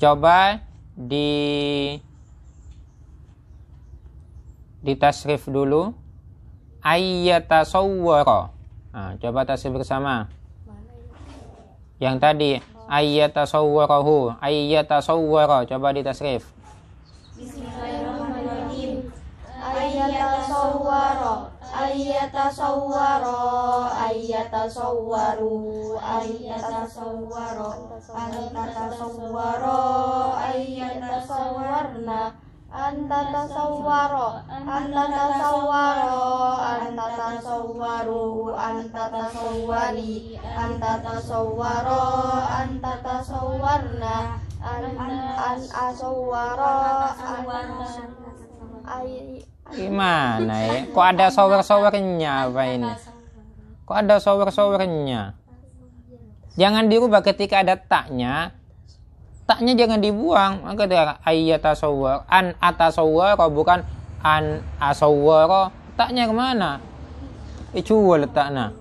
Coba ditasrif dulu. Ayyatasawwara. Nah, coba tasrif bersama. Yang tadi ayyatasawwarahu, ayyatasawwara, coba ditasrif. Bismillahirrahmanirrahim. Ayyatasawwara, ayyatasawwara, ayyatasawwaru, ayyatasawwara, antatasawwara, ayyatasawwarna, antatasawwara, antatasawwara, antatasawwaru, antatasawwari, antatasawwara, antatasawwarna, asawwara, Gimana ya? Kok ada sower-sowernya apa ini? Kok ada sower-sowernya? Jangan dirubah ketika ada taknya. Taknya jangan dibuang. Maka dia ayyatasawwar, an atasawwara, bukan an asawwara. Taknya kemana? Coba letaknya.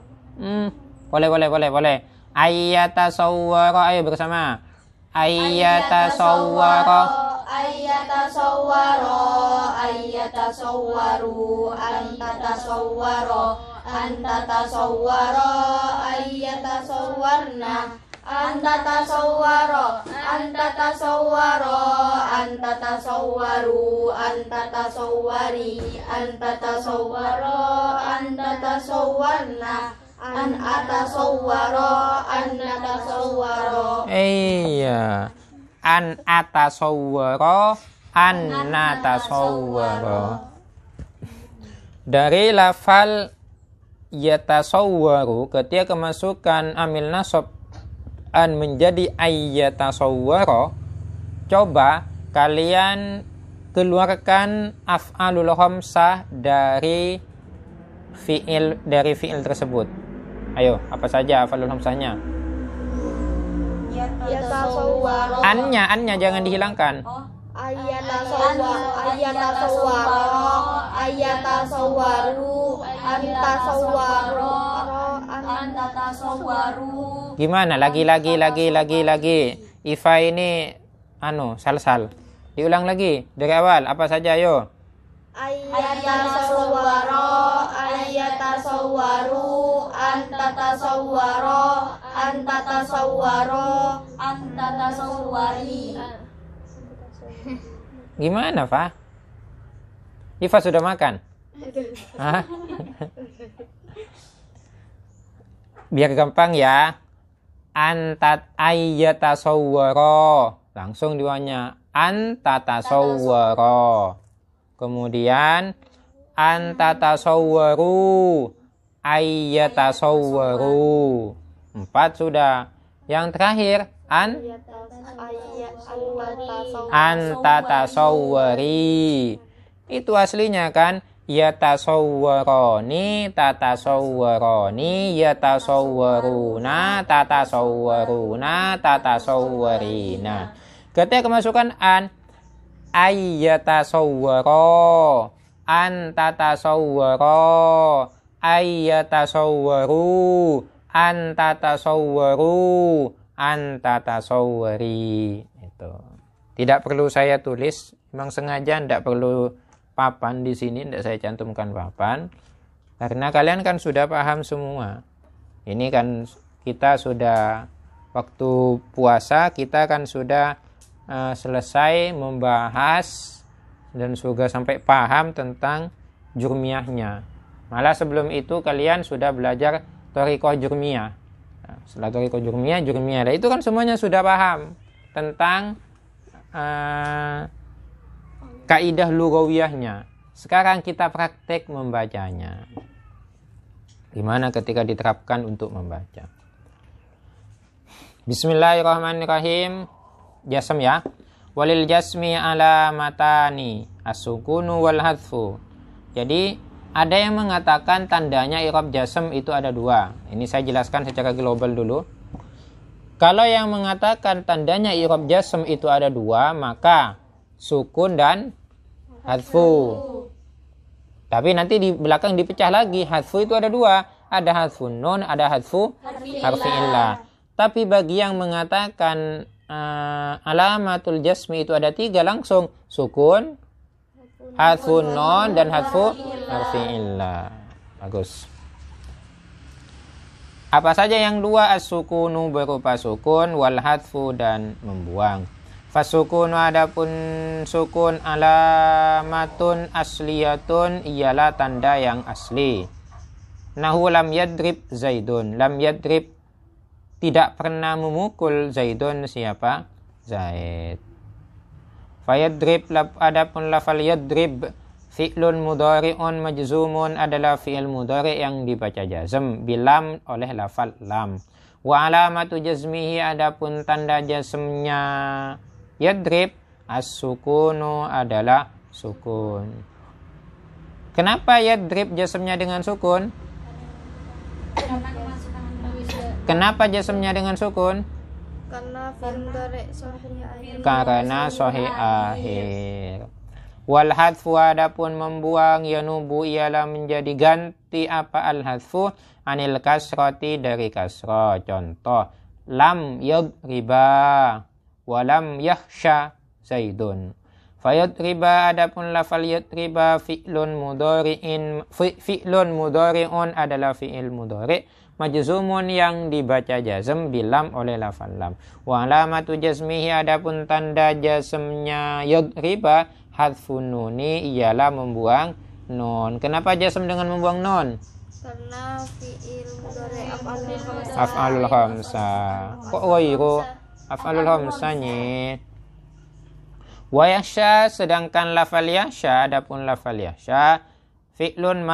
Boleh. Ayyatasawwara, ayo bersama. Ayyatasawwara. Ayyatasawwara, ayyatasawwaru, antatasawwara, antatasawwara, ayyatasawwarna, antatasawwara, antatasawwara, antatasawwaru, antatasawwari, antatasawwara, antatasawwarna, anatasawwara, anatasawwara. Iya. An atasawwara, annatasawwara. Dari lafal yatasawwaru, ketika kemasukan amil nasab an menjadi ayyatasawwara, coba kalian keluarkan af'alul khamsah dari fi'il tersebut. Ayo, apa saja af'alul khamsahnya? Annya jangan dihilangkan. Ayyatasawwaru, antatasawwaru. Gimana? Lagi. Ifa ini sal. Diulang lagi dari awal. Apa saja, ayo. Ayyatasawwaru, antatasawwari. Gimana, Fa? Ifa sudah makan? Hah? Biar gampang ya. Ayyatasawwara. Langsung diwanya. Antatasawwara. Kemudian antatasawwaru, ayyatasawwaru. 4 sudah. Yang terakhir antatasawwari. Itu aslinya kan yatasawwarani, tatasawwarani, yatasawwaruna, tatasawwaruna, tatasawwarina. Ketika kemasukan ayyatasawwara, antatasawwara, ayyatasawwaru, antatasawwaru, antatasawwari. Itu. Tidak perlu saya tulis, memang sengaja tidak perlu papan di sini, tidak saya cantumkan papan karena kalian kan sudah paham semua. Ini kan kita sudah waktu puasa, kita kan sudah selesai membahas dan juga sampai paham tentang jurmiyahnya. Malah sebelum itu kalian sudah belajar thariqah jurmiyah. Nah, setelah thariqah jurmiyah, nah, itu kan semuanya sudah paham tentang kaidah lughawiyahnya. Sekarang kita praktek membacanya. Gimana ketika diterapkan untuk membaca? Bismillahirrahmanirrahim. Jasm ya. Walil jasmi alamatani as-sukunu wal hadfu. Jadi ada yang mengatakan tandanya i'rab jasm itu ada 2. Ini saya jelaskan secara global dulu. Kalau yang mengatakan tandanya i'rab jasm itu ada 2, maka sukun dan hadfu. Tapi nanti di belakang dipecah lagi. Hadfu itu ada 2. Ada hadfun nun, ada hadfu harfi illah. Tapi bagi yang mengatakan alamatul jasmi itu ada 3 langsung. Sukun, hadfun non, dan hadfu harfi illah. Bagus. Apa saja yang 2? As-sukunu berupa sukun, wal hadfu dan membuang. Fasukunu adapun sukun alamatun asliyatun ialah tanda yang asli. Nahu lam yadrib Zaidun. Lam yadrib tidak pernah memukul Zaidun. Siapa? Zaid. Fayadrib adapun lafal yadrib fi'lun mudhari'un majzumun adalah fi'il mudhari' yang dibaca jazm bilam oleh lafal lam. Wa alamatu jazmihi adapun tanda jazmnya yadrib as-sukunu adalah sukun. Kenapa yadrib jazmnya dengan sukun? Kenapa jazmnya dengan sukun? Karena fi'il mudhari' sahih akhir. Karena sahih akhir. Wal hadfu adapun membuang yanubu ialah menjadi ganti apa al hadfu anil kasrati dari kasrah. Contoh lam yadriba wa lam yahsha Zaidun. Fayadriba adapun lafal yadriba fi'lun mudhari'un adalah fi'il mudhari' majzumun yang dibaca jazm bilam oleh lafal lam. Wa alamatu jazmihi adapun tanda jazmnya yadriba hadfun nuni ialah membuang nun. Kenapa jazm dengan membuang nun? Karena fi'il mudhari' Af'alul khamsah. Kok ghairu af'alul khamsahnya? Wa yahsha sedangkan lafal yahsha adapun lafal yahsha fi'lun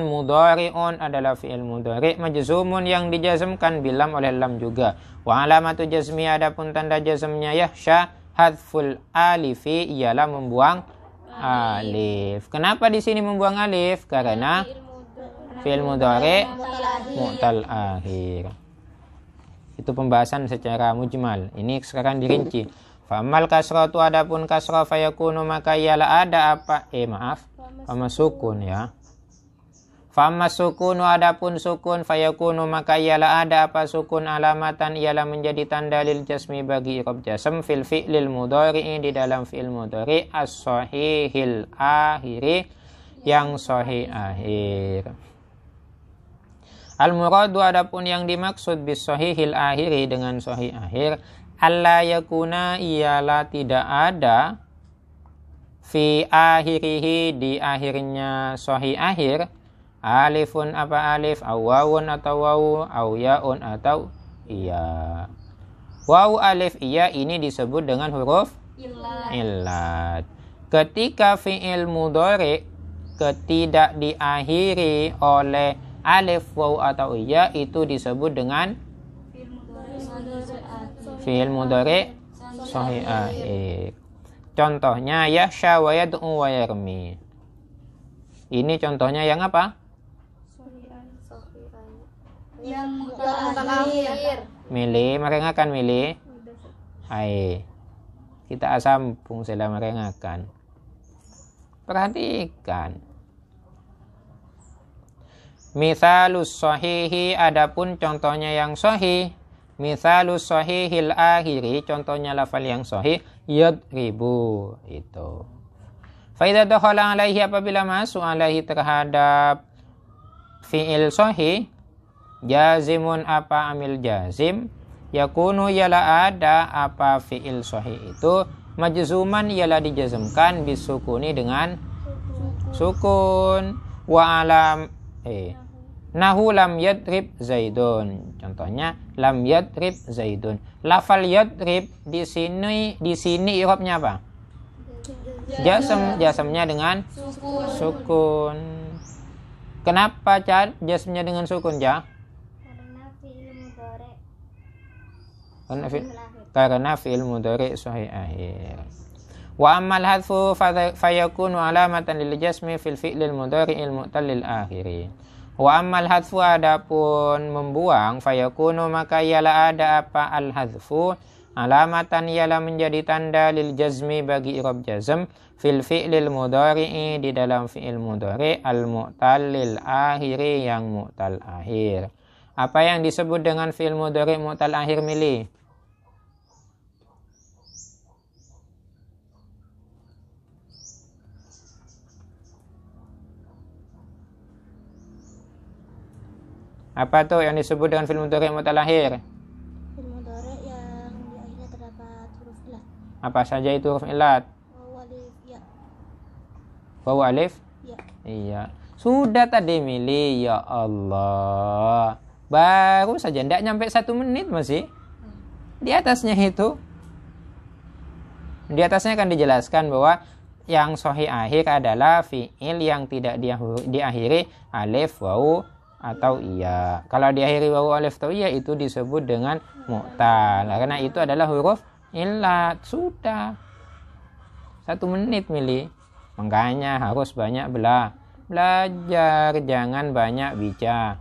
mudhari'un adalah fi'il mudhari' majzumun yang dijazmkan bilam oleh lam juga. Wa alamatu jazmi adapun tanda jazmnya yahsha hadful alifi ialah membuang alif. Kenapa di sini membuang alif? Karena fi'il mudhari' mu'tal akhir. Itu pembahasan secara mujmal. Ini sekarang dirinci. Famal kasratu adapun kasrah fayakunu maka ialah ada apa? Fama sukun ya. Fama sukunu adapun sukun fayakunu maka ialah ada apa sukun alamatan ialah menjadi tanda lil jasmi bagi i'rab jasm fil fi'lil mudhari'i di dalam fi'il mudhari' as-sahihil akhiri yang sahih akhir. Al-muradu adapun yang dimaksud bis sahihil akhiri dengan sahih akhir alla yakuna ialah tidak ada fi akhirihi di akhirnya sahih akhir alifun apa alif aw wawun atau wawu aw yaun atau iya. Wawu alif iya ini disebut dengan huruf illat. Ketika fi'il mudhari tidak diakhiri oleh alif wawu atau iya itu disebut dengan fi'il mudhari sahih akhir. Contohnya yahsha wa yad'u wa yarmi. Ini contohnya yang apa? Yang mu'tal akhir. Milih, merengakan milih. Hai. Kita sambung sila merengakan. Perhatikan. Mithalus sahihi adapun contohnya yang sahih. Mithalus sahihil akhiri contohnya lafal yang sahih yadribu itu. Fa idza dakhala alaihi apabila masuk alaihi terhadap fi'il sahih jazimun apa amil jazim yakunu ialah ada apa fi'il sahih itu majzuman ialah dijazmkan bisukuni dengan sukun wa alam nahu lam yadrib Zaidun. Contohnya lam yadrib Zaidun. Lafal yadrib di sini i'rabnya apa? Jazmnya dengan sukun. Kenapa jazmnya dengan sukun ya? Karena fi'il mudhari sahih akhir. Wa ammal hadfu fayakunu alamatan lil jazmi fil fi'lil mudhari'il mu'tallil akhiri. Wa ammal hadfu adapun membuang fayakunu maka ialah ada apa al hadfu alamatan ialah menjadi tanda lil jazmi bagi i'rab jazm fil fi'lil mudhari'i di dalam fi'il mudhari' al mu'tallil akhiri yang mu'tal akhir. Apa yang disebut dengan fi'il mudhari' mu'tal akhir milih? Apa tuh yang disebut dengan fi'il mudhari' mutalahhir? Fi'il mudhari' yang di akhirnya terdapat huruf ilat. Apa saja itu huruf ilat? Wawu, alif, ya. Wawu, alif? Ya. Iya. Sudah tadi milih, ya Allah. Baru saja, tidak nyampe 1 menit masih. Di atasnya itu. Di atasnya akan dijelaskan bahwa yang sahih akhir adalah fi'il yang tidak diakhiri alif, wawu, atau iya. Kalau diakhiri wawu, alif, atau iya itu disebut dengan mu'tal. Karena itu adalah huruf ilat. Sudah 1 menit milih. Makanya harus banyak belajar. Jangan banyak bicara.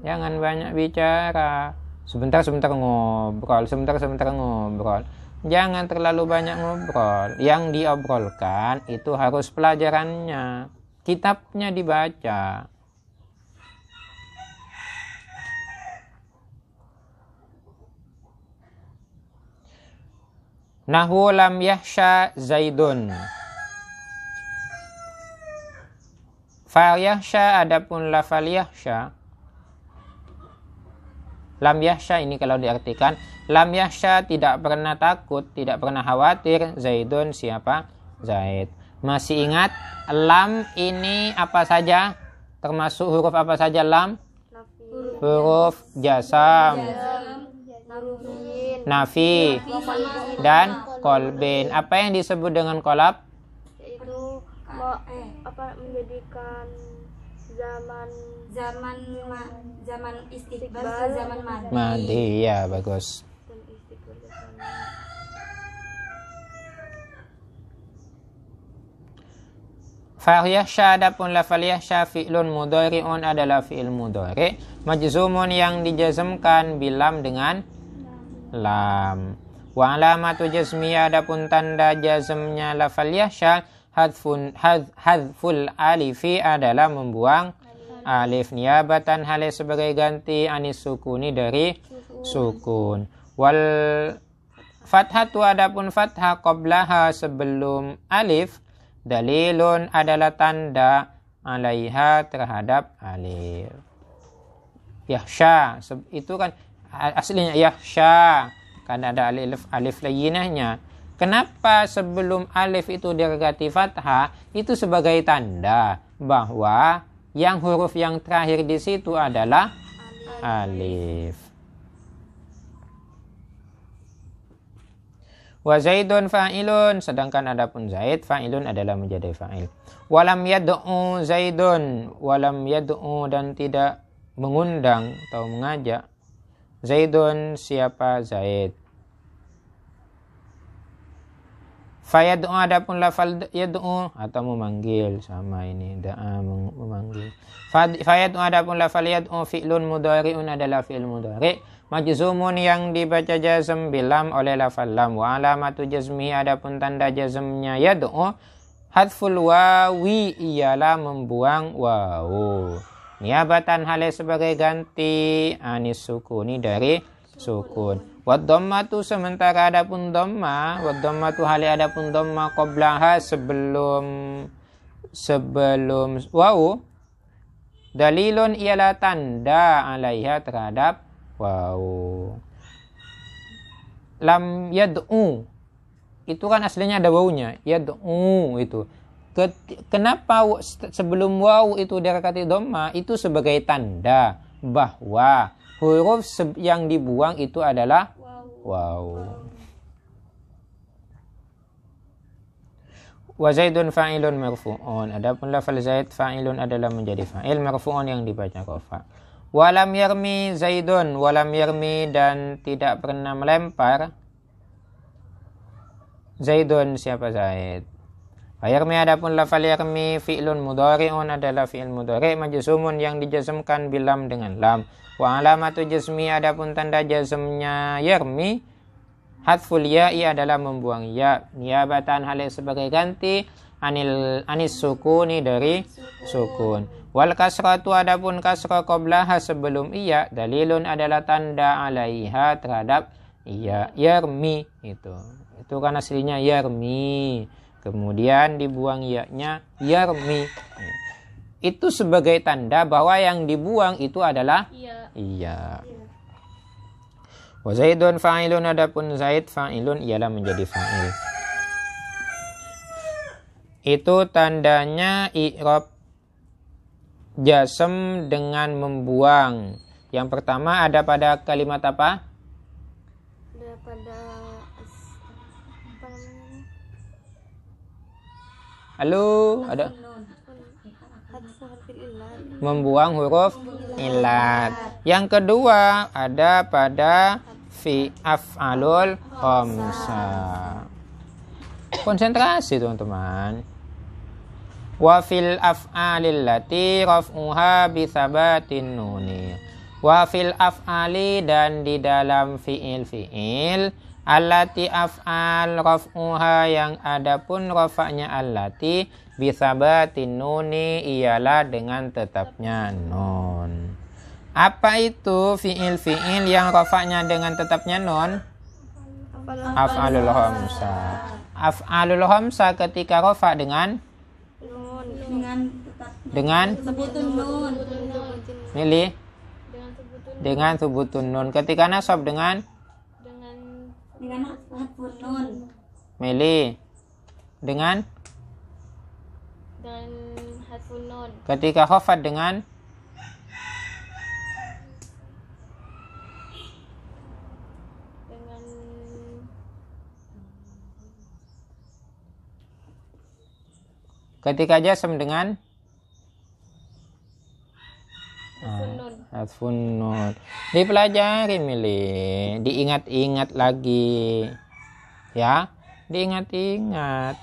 Jangan banyak bicara. Sebentar ngobrol. Sebentar ngobrol. Jangan terlalu banyak ngobrol. Yang diobrolkan itu harus pelajarannya. Kitabnya dibaca. Nahwu lam yahsha Zaidun. Fa'al yahsha adapun lafal yahsha. Lam yahsha ini kalau diartikan, lam yahsha tidak pernah takut, tidak pernah khawatir. Zaidun siapa? Zaid. Masih ingat lam ini apa saja? Termasuk huruf apa saja lam? Huruf jasam, nafi, dan kolbin. Apa yang disebut dengan kolab? Yaitu menjadikan zaman istiqbal ke zaman madi. Ya, bagus. Fa'al yahsha adapun lafal yahsha fi'lun mudhari'un adalah fi'il mudhari' majzumun yang dijazmkan bilam dengan lam. Wa alamatu jazmiyah adapun tanda jazmnya lafal yahsha hadful alifi adalah membuang alif niyabatan hale sebagai ganti anis sukuni dari sukun. Wal fathatu adapun fathah qablaha sebelum alif dalilun adalah tanda alaiha terhadap alif. Yahsha itu kan aslinya yahsha karena ada alif layyinahnya. Kenapa sebelum alif itu diganti fathah? Itu sebagai tanda bahwa yang huruf yang terakhir di situ adalah alif. Wa Zaidun fa'ilun, sedangkan adapun Zaid fa'ilun adalah menjadi fa'il. Walam yad'u Zaidun, walam yad'u dan tidak mengundang atau mengajak. Zaidun siapa? Zaid. Fayad'u adapun lafal yad'u atau memanggil, sama ini da'a memanggil. Fayad'u adapun lafal yad'u fi'lun mudhari'un adalah fi'il mudhari' majzumun yang dibaca jazm bilam oleh lafal lam. Wa alamatu jazmi adapun tanda jazmnya yad'u hadful wawi ialah membuang wawu. Niabatan hale sebagai ganti anis sukuni dari sukun. Wad dhammatu sementara adapun dhamma, wad dhammatu hale adapun dhamma qablaha sebelum wawu dalilun ialah tanda alaiha terhadap wawu. Lam yad'u itu kan aslinya ada wawunya, yad'u itu. Kenapa sebelum wawu itu diharokati dhamma? Itu sebagai tanda bahwa huruf yang dibuang itu adalah wawu. Wa Zaidun fa'ilun marfu'un. Adapun lafal Zaid fa'ilun adalah menjadi fa'il marfu'un yang dibaca rafa. Walam yarmi Zaidun, walam yarmi dan tidak pernah melempar. Zaidun siapa? Zaid. Yarmi adapun lafal yarmi fi'lun mudhari'un adalah fi'il mudhari' majzumun yang dijazmkan bilam dengan lam. Wa alamatu jazmi adapun tanda jazmnya yarmi hadful ya'i adalah membuang ya niyabatan hal sebagai ganti anis sukuni dari sukun. Wal kasratu adapun kasra qablaha sebelum iya dalilun adalah tanda alaiha terhadap iya yarmi itu kan aslinya yarmi. Kemudian dibuang ya-nya yarmi. Itu sebagai tanda bahwa yang dibuang itu adalah Iya. Wa Zaidun fa'ilun, adapun Zaid fa'ilun ialah menjadi fa'il. Itu tandanya i'rab jasm dengan membuang. Yang pertama ada pada kalimat apa? Ada pada apa namanya? Halo, ada Hadfu harfil illat. membuang huruf ilat. Yang kedua ada pada fi af'alul khamsa. Konsentrasi teman-teman. Wa fil af'alil lati raf'uha bi thabatin nuni. Wa fil af'ali, dan di dalam fi'il allati af'al raf'uha, yang adapun rafa'nya allati bi thabatin nuni ialah dengan tetapnya nun. Apa itu fi'il yang rafa'nya dengan tetapnya nun? Af'alul khamsa. Af'alul khamsa ketika rafa' dengan sebutun nun. milih Dengan sebutun dengan subutun nun. Ketika nasab dengan Hadfun nun. milih dengan hadfun nun. ketika khafad dengan Dengan ketika jasm dengan hadfun nun. hadfun nun. Dipelajari milih, diingat-ingat lagi. Ya, diingat-ingat.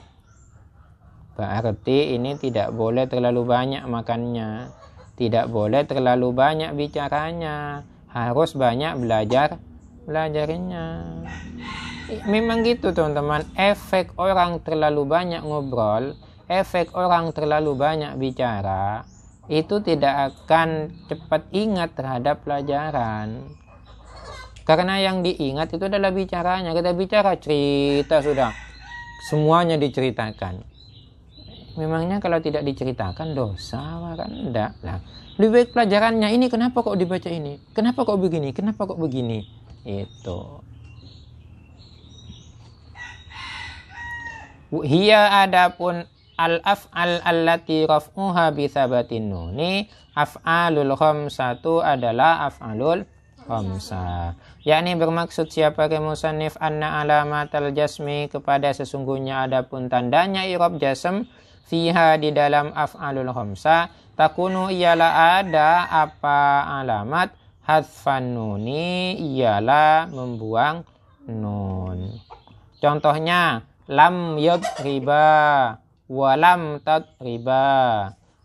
Berarti ini tidak boleh terlalu banyak makannya. Tidak boleh terlalu banyak bicaranya. Harus banyak belajarnya. Memang gitu teman-teman. Efek orang terlalu banyak ngobrol, efek orang terlalu banyak bicara, itu tidak akan cepat ingat terhadap pelajaran. Karena yang diingat itu adalah bicaranya. Kita bicara cerita sudah, semuanya diceritakan. Memangnya kalau tidak diceritakan dosa kan? Enggak lah. Lebih baik pelajarannya, ini kenapa kok dibaca ini? Kenapa kok begini? Kenapa kok begini? Itu. Hiya adapun al-af'al allati raf'uha bi thabatin nuni, af'alul khamsatu adalah af'alul khamsa. Yakni bermaksud siapa ke musannif anna alamatal jasmi, kepada sesungguhnya adapun tandanya i'rab jasm fiha di dalam af'alul khamsa, takunu ialah ada apa alamat hadfan nuni ialah membuang nun. Contohnya lam yadriba wa lam tadriba.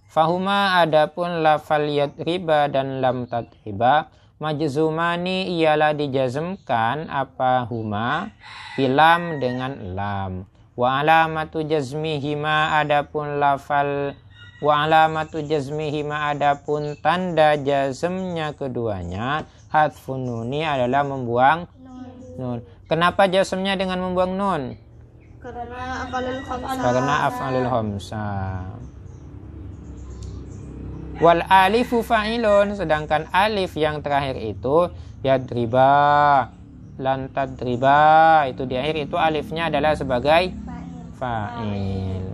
Fahuma adapun lafal yadriba dan lam tadriba majzumani ialah dijazmkan apa huma bilam dengan lam. Wa alamatu jazmihima adapun lafal wa alamatu jazmihima adapun tanda jazmnya keduanya hadfun nuni adalah membuang nun. Kenapa jazmnya dengan membuang nun? Karena af'alul khamsa. Karena af'alul khamsa. Wal alifu fa'ilun, sedangkan alif yang terakhir itu yadriba, lan tadriba, itu di akhir itu alifnya adalah sebagai fa'il.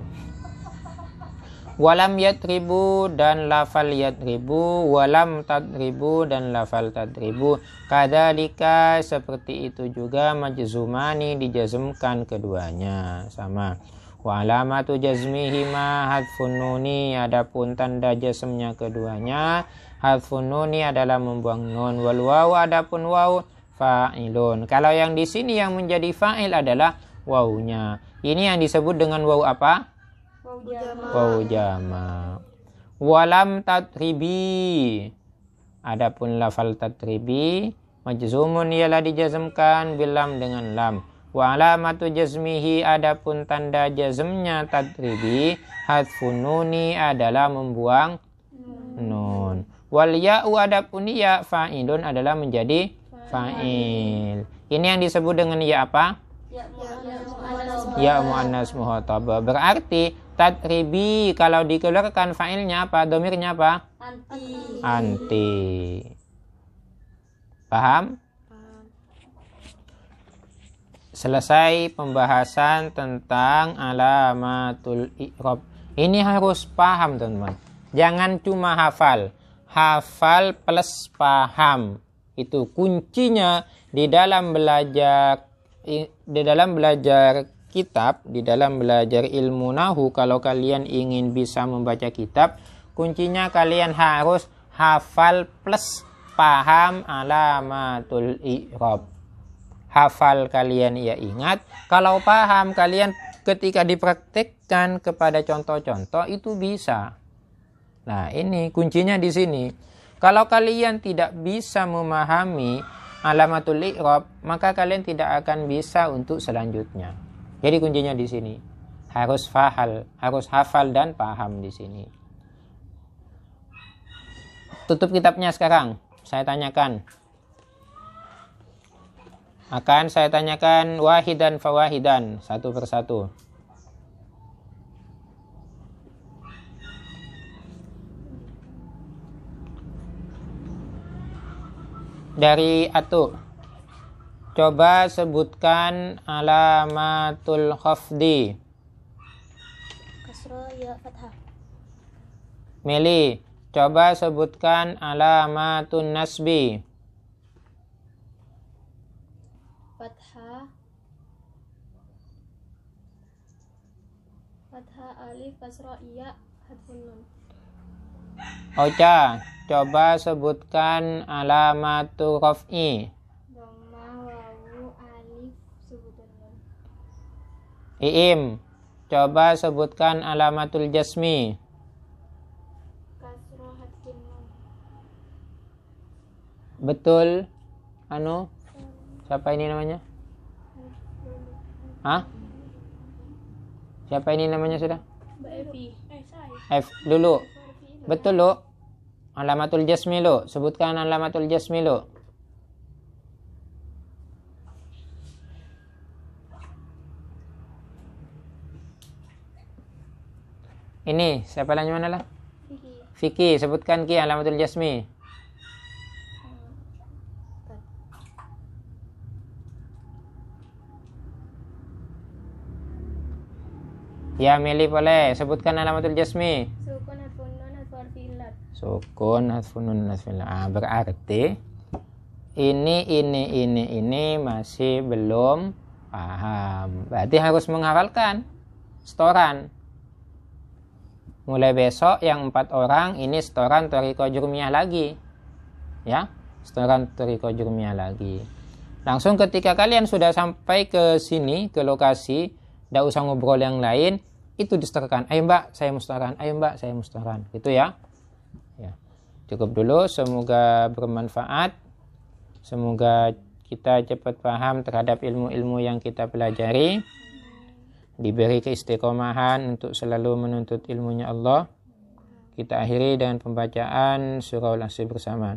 Walam yadribu dan lafal yadribu, walam tadribu dan lafal tadribu. Kadzalika seperti itu juga majzumani dijazmkan keduanya sama. Wa alamatu jazmihima hadfun nuni, adapun tanda jazmnya keduanya hadfun nuni adalah membuang nun. Wal wawu adapun wawu fa'ilun. Kalau yang di sini yang menjadi fa'il adalah wawunya. Ini yang disebut dengan wawu apa? Wawu jama. Walam tadribi. Adapun lafal tadribi majzumun ialah dijazmkan bilam dengan lam. Wa alamatu jazmihi adapun tanda jazmnya tadribi hadfun nuni adalah membuang nun. Wal ya'u adapun ya fa'ilun adalah menjadi fa'il. Ini yang disebut dengan ya apa? Ya muannas muhatab. Berarti tadribi kalau dikeluarkan fa'ilnya apa? Domirnya apa? Anti. Anti. Paham? Paham. Selesai pembahasan tentang alamatul i'rab. Ini harus paham, teman-teman. Jangan cuma hafal. Hafal plus paham. Itu kuncinya di dalam belajar kitab, di dalam belajar ilmu nahu. Kalau kalian ingin bisa membaca kitab, kuncinya kalian harus hafal plus paham alamatul i'rab. Hafal kalian ya ingat, kalau paham kalian ketika dipraktekkan kepada contoh-contoh itu bisa. Nah, ini kuncinya di sini. Kalau kalian tidak bisa memahami alamatul i'rab, maka kalian tidak akan bisa untuk selanjutnya. Jadi kuncinya di sini. Harus hafal dan paham di sini. Tutup kitabnya sekarang. Saya tanyakan. Akan saya tanyakan wahidan fawahidan, satu persatu. Dari Atu, coba sebutkan alamatul khafdi. Kasroh ya fathah. Meli, coba sebutkan alamatun nasbi. Fathah alif kasroh iya hadfun nun. Ocha, coba sebutkan alamatul raf'i. Dhamma wawu alif subutun nun. Iim, coba sebutkan alamatul jasmi. Kasroh hadfun nun. Betul? Siapa ini namanya? Hah? Siapa ini namanya sudah? Mbak Evi. F dulu. Betul lo. Alamatul jasmi lo. Sebutkan alamatul jasmi lo. Ini siapa lagi mana lah? Fiki. Sebutkan Ki alamatul jasmi. Ya Meli boleh sebutkan alamatul jasmi. Sukun hadfun nun hadfun fi'lat. Sukun hadfun nun hadfun fi'lat. Berarti ini masih belum paham. Berarti harus menghafalkan setoran. Mulai besok yang 4 orang ini setoran Thariqah Jurmiyah lagi. Ya, setoran Thariqah Jurmiyah lagi. Langsung ketika kalian sudah sampai ke sini, ke lokasi, tidak usah ngobrol yang lain, itu disetorkan. Ayo mbak, saya mustaran. Ayo mbak, saya mustaran. Gitu ya. Ya. Cukup dulu. Semoga bermanfaat. Semoga kita cepat paham terhadap ilmu-ilmu yang kita pelajari. Diberi keistiqomahan untuk selalu menuntut ilmunya Allah. Kita akhiri dengan pembacaan surah Al-Asr bersama.